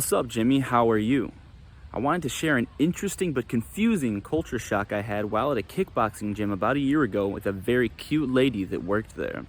What's up, Jimmy? How are you? I wanted to share an interesting but confusing culture shock I had while at a kickboxing gym about a year ago with a very cute lady that worked there.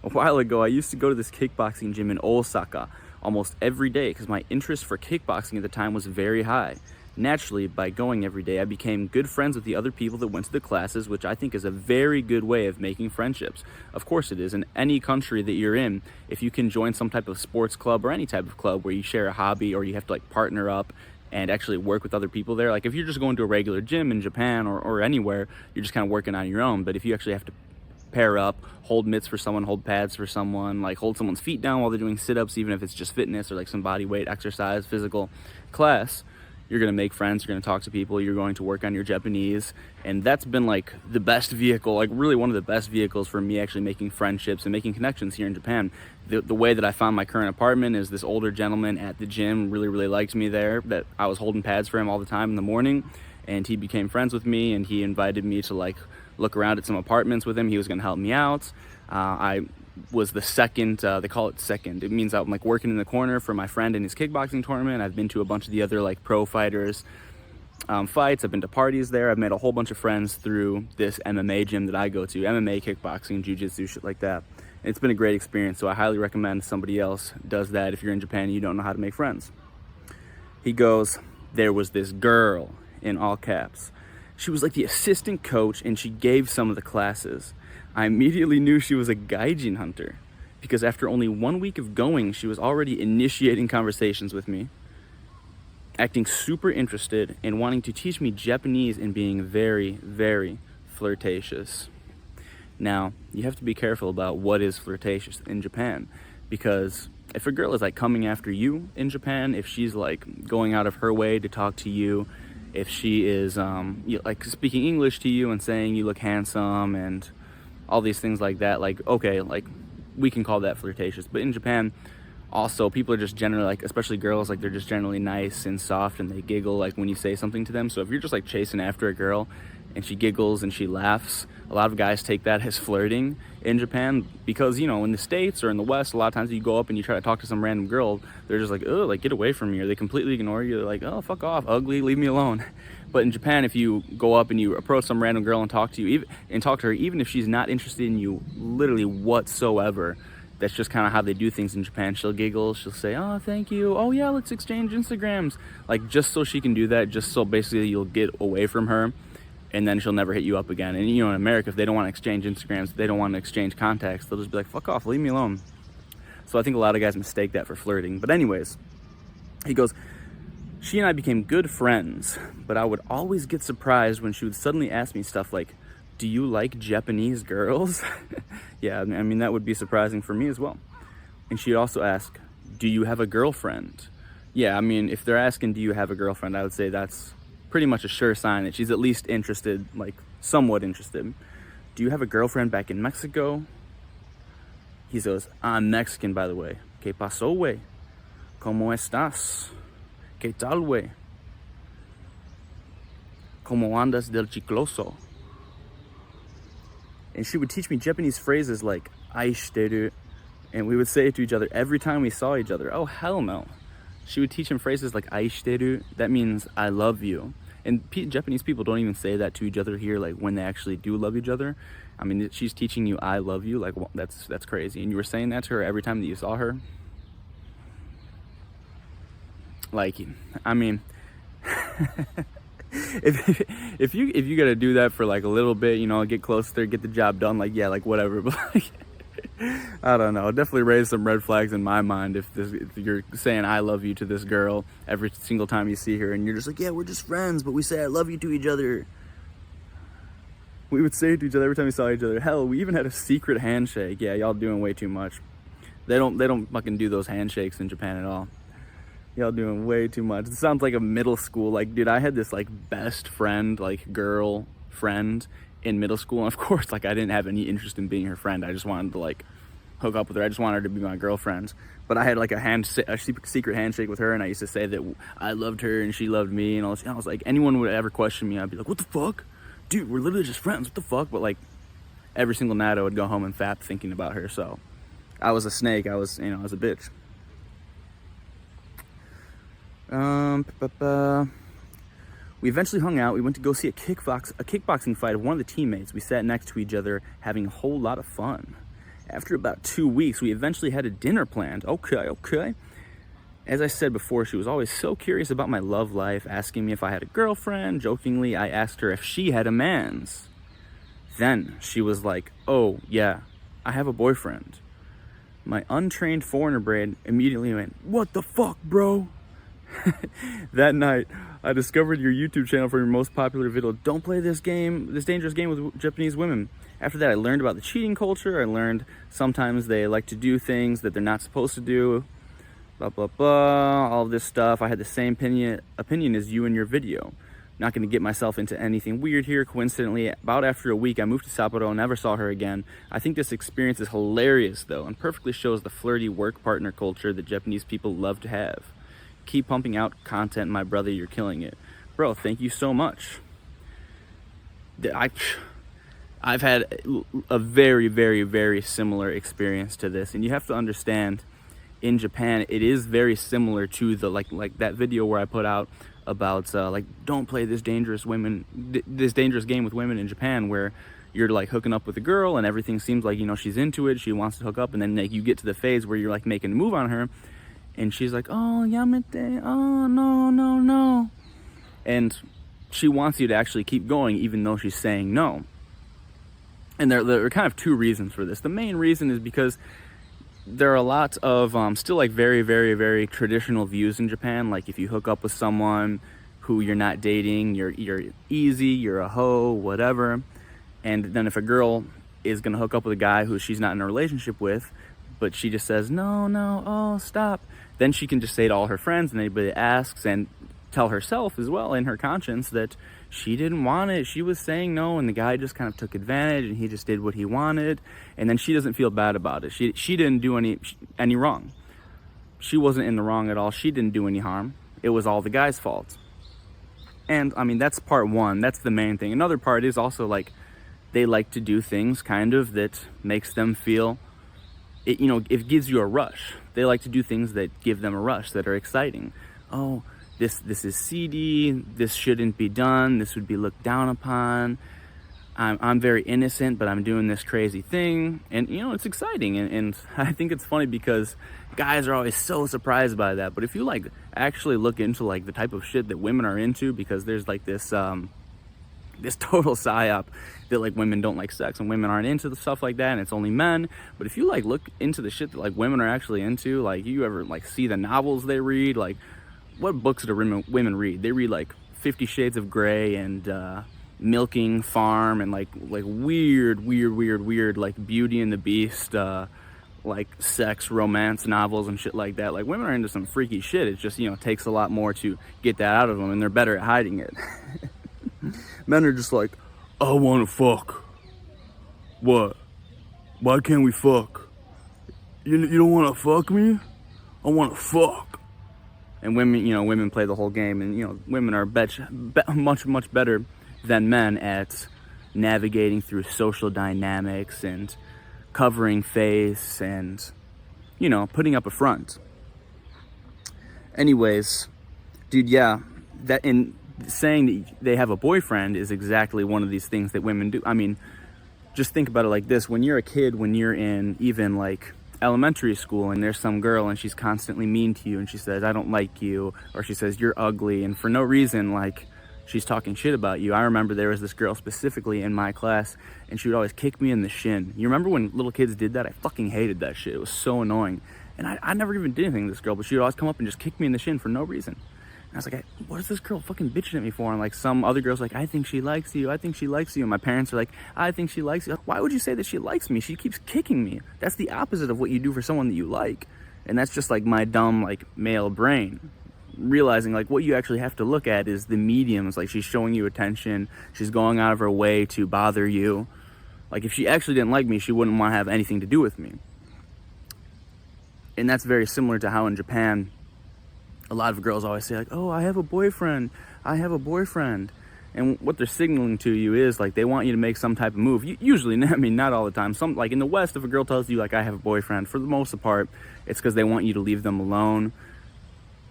A while ago, I used to go to this kickboxing gym in Osaka almost every day because my interest for kickboxing at the time was very high. Naturally, by going every day, I became good friends with the other people that went to the classes, which I think is a very good way of making friendships. Of course it is. In any country that you're in, if you can join some type of sports club or any type of club where you share a hobby or you have to partner up and actually work with other people there. Like if you're just going to a regular gym in Japan or anywhere, you're just kind of working on your own. But if you actually have to pair up, hold mitts for someone, hold pads for someone, hold someone's feet down while they're doing sit-ups, even if it's just fitness or some body weight exercise, physical class, you're going to make friends, you're going to talk to people, you're going to work on your Japanese. And that's been the best vehicle, really one of the best vehicles for me actually making friendships and making connections here in Japan. The way that I found my current apartment is this older gentleman at the gym really liked me there, that I was holding pads for him all the time in the morning, and he became friends with me, and he invited me to look around at some apartments with him. He was going to help me out. I was the second, they call it second. It means I'm working in the corner for my friend in his kickboxing tournament. I've been to a bunch of the other pro fighters fights. I've been to parties there. I've made a whole bunch of friends through this MMA gym that I go to. MMA, kickboxing, jiu-jitsu, shit like that. And it's been a great experience, so I highly recommend somebody else does that if you're in Japan and you don't know how to make friends. He goes, there was this girl, in all caps. She was the assistant coach, and she gave some of the classes. I immediately knew she was a gaijin hunter because after only 1 week of going, she was already initiating conversations with me, acting super interested and wanting to teach me Japanese and being very flirtatious. Now, you have to be careful about what is flirtatious in Japan, because if a girl is coming after you in Japan, if she's going out of her way to talk to you, if she is speaking English to you and saying you look handsome and all these things like that, okay, we can call that flirtatious. But in Japan, also, people are just generally especially girls, they're just generally nice and soft, and they giggle when you say something to them. So if you're just chasing after a girl and she giggles and she laughs, a lot of guys take that as flirting in Japan, because in the States or in the West, a lot of times you go up and you try to talk to some random girl, they're just oh, get away from me, or they completely ignore you. They're oh, fuck off, ugly, leave me alone. But in Japan, if you go up and you approach some random girl and talk to her, even if she's not interested in you literally whatsoever, that's just kind of how they do things in Japan. She'll giggle, she'll say, oh, thank you, oh yeah, let's exchange Instagrams, just so she can do that, just so basically you'll get away from her, and then she'll never hit you up again. And in America, if they don't want to exchange Instagrams, they don't want to exchange contacts, they'll just be fuck off, leave me alone. So I think a lot of guys mistake that for flirting. But anyways, he goes, she and I became good friends, but I would always get surprised when she would suddenly ask me stuff like, do you like Japanese girls? Yeah, I mean, that would be surprising for me as well. And she'd also ask, do you have a girlfriend? Yeah, I mean, if they're asking, do you have a girlfriend, I would say that's pretty much a sure sign that she's at least interested, somewhat interested. Do you have a girlfriend back in Mexico? He says, I'm Mexican, by the way. ¿Qué pasó, güey? ¿Cómo estás? ¿Qué tal, güey? ¿Cómo andas del chicloso? And she would teach me Japanese phrases like aishiteru, and we would say it to each other every time we saw each other. Oh, hell no. She would teach him phrases like aishiteru, that means I love you. And Japanese people don't even say that to each other here, when they actually do love each other. I mean, she's teaching you I love you, that's crazy. And you were saying that to her every time that you saw her? I mean, if you gotta do that for a little bit, get close there, get the job done, yeah, whatever. But I don't know, definitely raise some red flags in my mind if you're saying I love you to this girl every single time you see her, and you're just yeah, we're just friends, but we say I love you to each other. We would say it to each other every time we saw each other. Hell, we even had a secret handshake. Yeah, y'all doing way too much. They don't fucking do those handshakes in Japan at all. Y'all doing way too much. It sounds like a middle school. Dude, I had this best friend, girl friend in middle school, and of course I didn't have any interest in being her friend. I just wanted to hook up with her. I just wanted her to be my girlfriend. But I had a secret handshake with her, and I used to say that I loved her and she loved me and all this. And I was anyone would ever question me, I'd be what the fuck? Dude, we're literally just friends, what the fuck? But every single night I would go home and fap thinking about her. So I was a snake. I was a bitch. We eventually hung out. We went to go see a kickboxing fight of one of the teammates. We sat next to each other, having a whole lot of fun. After about 2 weeks, we eventually had a dinner planned. Okay. As I said before, she was always so curious about my love life, asking me if I had a girlfriend. Jokingly, I asked her if she had a man's. Then she was like, oh, yeah, I have a boyfriend. My untrained foreigner brain immediately went, what the fuck, bro? That night, I discovered your YouTube channel for your most popular video, Don't Play This Dangerous Game with Japanese Women. After that, I learned about the cheating culture. I learned sometimes they like to do things that they're not supposed to do. Blah, blah, blah, all this stuff. I had the same opinion as you in your video. Not going to get myself into anything weird here. Coincidentally, about after a week, I moved to Sapporo and never saw her again. I think this experience is hilarious, though, and perfectly shows the flirty work partner culture that Japanese people love to have. Keep pumping out content, my brother. You're killing it. Bro, thank you so much. I've had a very, very, very similar experience to this, and you have to understand, in Japan, it is very similar to the like that video where I put out about like don't play this dangerous game with women in Japan, where you're like hooking up with a girl and everything seems like, you know, she's into it, she wants to hook up, and then like you get to the phase where you're like making a move on her and she's like, oh yamete, oh no, and she wants you to actually keep going even though she's saying no. And there are kind of two reasons for this. The main reason is because there are a lot of still like very, very, very traditional views in Japan. Like if you hook up with someone who you're not dating, you're easy, you're a hoe, whatever. And then if a girl is gonna hook up with a guy who she's not in a relationship with, but she just says, no, oh, stop. Then she can just say to all her friends and anybody that asks, and tell herself as well in her conscience that she didn't want it. She was saying no, and the guy just kind of took advantage, and he just did what he wanted, and then she doesn't feel bad about it. She didn't do any wrong. She wasn't in the wrong at all. She didn't do any harm. It was all the guy's fault. And I mean, that's part one. That's the main thing. Another part is also like they like to do things kind of that makes them feel it, you know, it gives you a rush. They like to do things that give them a rush, that are exciting. Oh, this is seedy, this shouldn't be done, this would be looked down upon, I'm very innocent, but I'm doing this crazy thing, and you know, it's exciting, and I think it's funny because guys are always so surprised by that. But if you like actually look into like the type of shit that women are into, because there's like this total psyop that like women don't like sex and women aren't into the stuff like that, and it's only men. But if you like look into the shit that like women are actually into, like you ever like see the novels they read, like what books do women read? They read like 50 Shades of Grey and Milking Farm and like weird like Beauty and the Beast, like sex romance novels and shit like that. Like women are into some freaky shit. It just, you know, takes a lot more to get that out of them, and they're better at hiding it. Men are just like, I want to fuck. What? Why can't we fuck? You don't want to fuck me? I want to fuck. And women, you know, women play the whole game, and you know, women are much better than men at navigating through social dynamics and covering face and, you know, putting up a front. Anyways, dude, yeah, that in saying that they have a boyfriend is exactly one of these things that women do. I mean, just think about it like this. When you're a kid, when you're in even like elementary school and there's some girl and she's constantly mean to you and she says, I don't like you, or she says you're ugly, and for no reason, like she's talking shit about you. I remember there was this girl specifically in my class, and she would always kick me in the shin. You remember when little kids did that? I fucking hated that shit. It was so annoying. And I never even did anything to this girl, but she would always come up and just kick me in the shin for no reason. And I was like, what is this girl fucking bitching at me for? And like some other girl's like, I think she likes you. I think she likes you. And my parents are like, I think she likes you. Why would you say that she likes me? She keeps kicking me. That's the opposite of what you do for someone that you like. And that's just like my dumb like male brain realizing like what you actually have to look at is the mediums. Like she's showing you attention. She's going out of her way to bother you. Like if she actually didn't like me, she wouldn't want to have anything to do with me. And that's very similar to how in Japan, a lot of girls always say like, oh, I have a boyfriend. And what they're signaling to you is like they want you to make some type of move. Usually, I mean, not all the time. Some, like in the West, if a girl tells you like I have a boyfriend, for the most part, it's because they want you to leave them alone.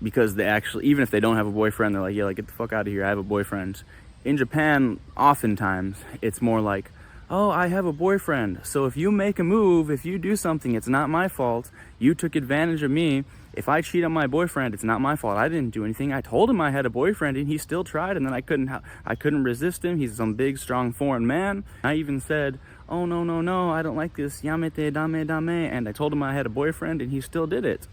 because they actually, even if they don't have a boyfriend, they're like, yeah, like, get the fuck out of here, I have a boyfriend. In Japan, oftentimes, it's more like, oh, I have a boyfriend, so if you make a move, if you do something, it's not my fault. You took advantage of me. If I cheat on my boyfriend, it's not my fault. I didn't do anything. I told him I had a boyfriend, and he still tried, and then I couldn't resist him. He's some big, strong foreign man. I even said, oh, no, no, no, I don't like this, yamete, dame, dame, and I told him I had a boyfriend, and he still did it.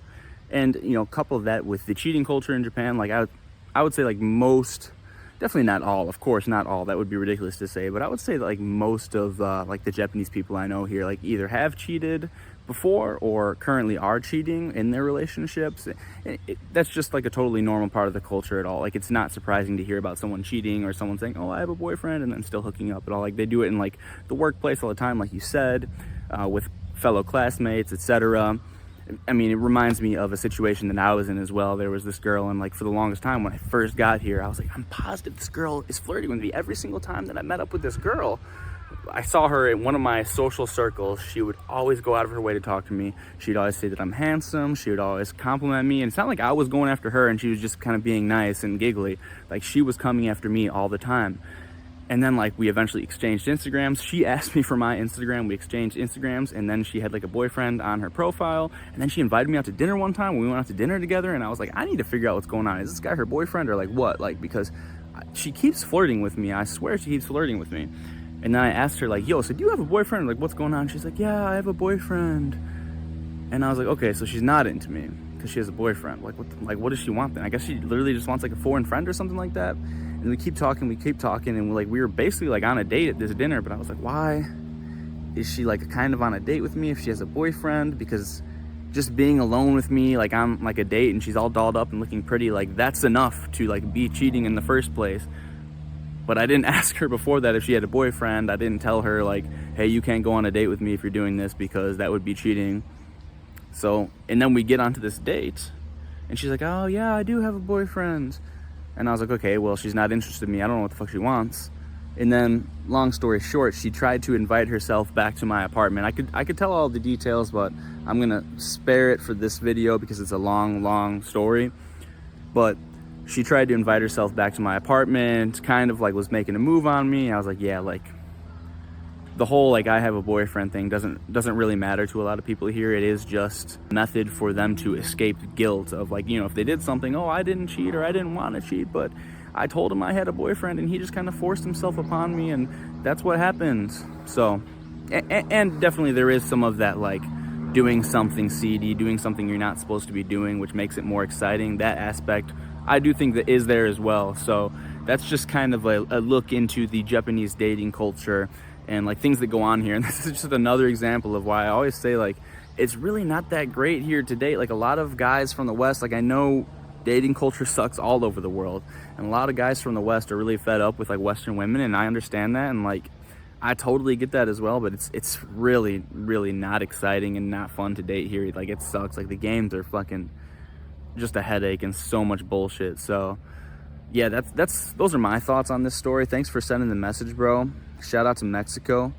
And, you know, couple that with the cheating culture in Japan, like, I would say, like, most, definitely not all, of course, not all, that would be ridiculous to say, but I would say that, like, most of, like, the Japanese people I know here, like, either have cheated before or currently are cheating in their relationships. That's just, like, a totally normal part of the culture at all. Like, it's not surprising to hear about someone cheating or someone saying, oh, I have a boyfriend, and then still hooking up at all. Like, they do it in, like, the workplace all the time, like you said, with fellow classmates, etc. I mean, it reminds me of a situation that I was in as well. There was this girl, and, like, for the longest time when I first got here, I was like, I'm positive this girl is flirting with me. Every single time that I met up with this girl, I saw her in one of my social circles. She would always go out of her way to talk to me. She'd always say that I'm handsome. She would always compliment me. And it's not like I was going after her and she was just kind of being nice and giggly. Like, she was coming after me all the time. And then, like, we eventually exchanged Instagrams. She asked me for my Instagram. We exchanged Instagrams, and then she had, like, a boyfriend on her profile. And then she invited me out to dinner one time. We went out to dinner together, and I was like, I need to figure out what's going on. Is this guy her boyfriend or, like, what? Like, because she keeps flirting with me. I swear she keeps flirting with me. And then I asked her, like, yo, so do you have a boyfriend? Like, what's going on? She's like, yeah, I have a boyfriend. And I was like, okay, so she's not into me because she has a boyfriend. Like, what does she want then? I guess she literally just wants, like, a foreign friend or something like that. And we keep talking, and we were basically, like, on a date at this dinner, but I was like, why is she, like, kind of on a date with me if she has a boyfriend? Because just being alone with me, like, on, like, a date, and she's all dolled up and looking pretty, like, that's enough to, like, be cheating in the first place. But I didn't ask her before that if she had a boyfriend. I didn't tell her, like, hey, you can't go on a date with me if you're doing this because that would be cheating. So, and then we get onto this date, and she's like, oh, yeah, I do have a boyfriend. And I was like, okay, well, she's not interested in me. I don't know what the fuck she wants. And then, long story short, she tried to invite herself back to my apartment. I could tell all the details, but I'm gonna spare it for this video because it's a long, long story. But she tried to invite herself back to my apartment, kind of, like, was making a move on me. I was like, yeah, like, the whole, like, I have a boyfriend thing doesn't really matter to a lot of people here. It is just a method for them to escape guilt of, like, you know, if they did something, oh, I didn't cheat or I didn't want to cheat, but I told him I had a boyfriend and he just kind of forced himself upon me, and that's what happened. So, and definitely there is some of that, like, doing something seedy, doing something you're not supposed to be doing, which makes it more exciting. That aspect, I do think that is there as well. So that's just kind of a look into the Japanese dating culture and, like, things that go on here. And this is just another example of why I always say, like, it's really not that great here to date. Like, a lot of guys from the West, like, I know dating culture sucks all over the world, and a lot of guys from the West are really fed up with, like, Western women, and I understand that, and, like, I totally get that as well, but it's really, really not exciting and not fun to date here. Like, it sucks. Like, the games are fucking just a headache and so much bullshit. So yeah, those are my thoughts on this story. Thanks for sending the message, bro. Shout out to Mexico.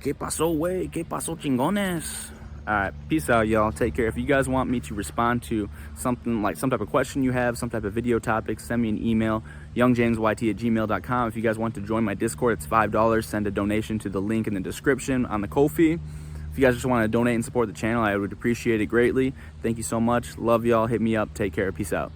Que pasó, wey? Que pasó, chingones? All right, peace out, y'all. Take care. If you guys want me to respond to something, like some type of question you have, some type of video topic, send me an email, youngjamesYT@gmail.com. If you guys want to join my Discord, it's $5. Send a donation to the link in the description on the Ko-fi. If you guys just want to donate and support the channel, I would appreciate it greatly. Thank you so much. Love y'all. Hit me up. Take care. Peace out.